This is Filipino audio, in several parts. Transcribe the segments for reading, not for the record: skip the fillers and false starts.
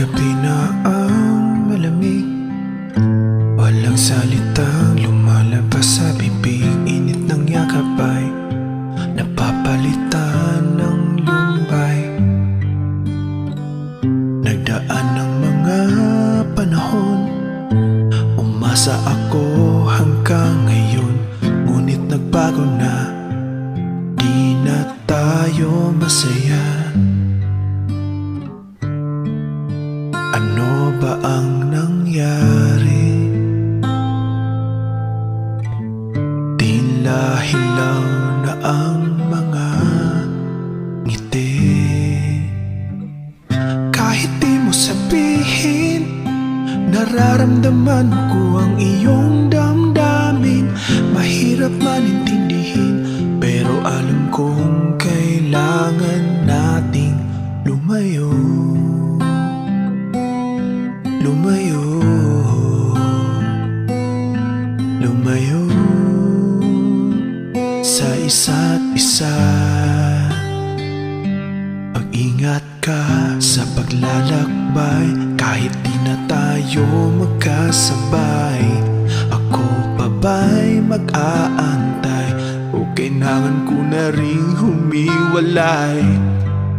Gabi na ang malamig, walang salitang lumalabas sa bibig. Init ng yakap ay napapalitan ng lumbay. Nagdaan ng mga panahon, umasa ako hanggang ngayon. Ngunit nagbago na, di na tayo masaya. Ano ba ang nangyari? Tila hilaw na ang mga ngiti. Kahit di mo sabihin, nararamdaman ko ang iyong damdamin. Mahirap man intindihin, pero alam kong kailangan nating lumayo. Lumayo, lumayo sa isa't isa. Mag-ingat ka sa paglalakbay, kahit di na tayo magkasabay. Ako pa ba'y mag-aantay, o kailangan ko na ring humiwalay?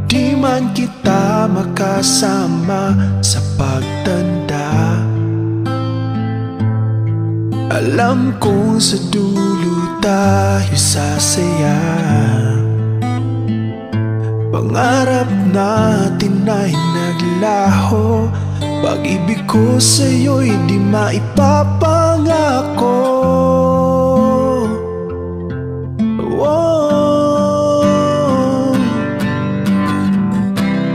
Di man kita makasama sa pagtanda, alam kong sa dulo tayo sasaya. Pangarap natin ay naglaho, pag-ibig ko sa'yo'y di maipapangako.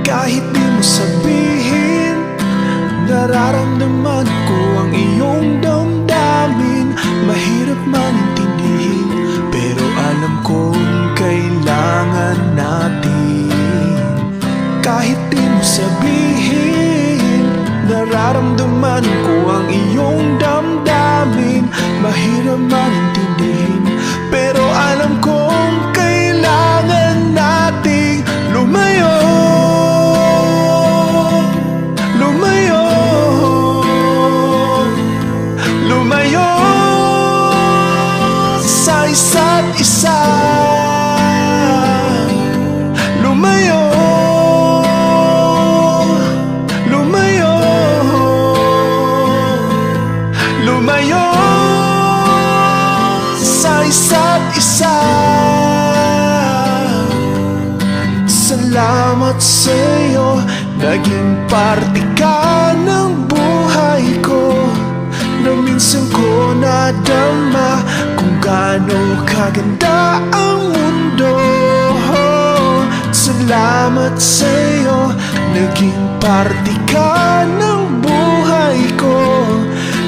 Kahit di mo sabihin, nararamdaman ko ang iyong damdamin. Mahirap man intindihin, pero alam kong kailangan natin. Kahit di mo sabihin, nararamdaman ko ang iyong damdamin. Mahirap man intindihin, pero alam kong kailangan nating lumayo. Isa't isa, lumayo, lumayo, lumayo sa isa't isa. Salamat sa'yo, naging parte ka ng buhay ko, na minsan ko nadama kung gaano kaganda ang mundo. Salamat sa'yo, naging parte ka ng buhay ko,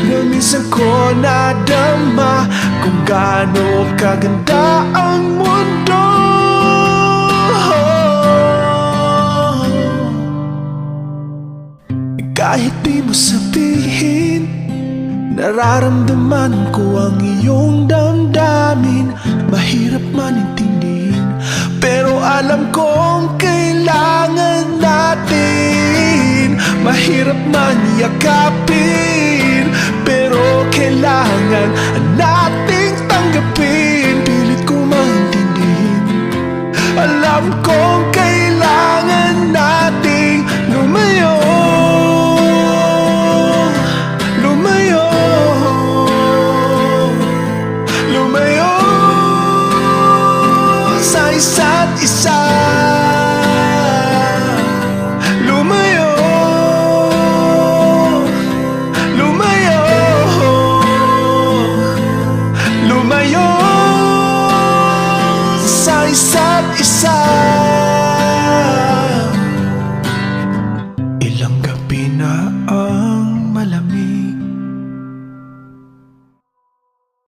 na minsan ko nadama kung gaano kaganda ang mundo. Kahit di mo sabihin, nararamdaman ko ang iyong damdamin. Mahirap man intindihin, pero alam kong kailangan natin. Mahirap man yakapin, pero kailangan nating tanggapin. Pilit ko maintindihin, alam kong kailangan nating lumayo. Isa't isa, lumayo, lumayo, lumayo sa isa't isa.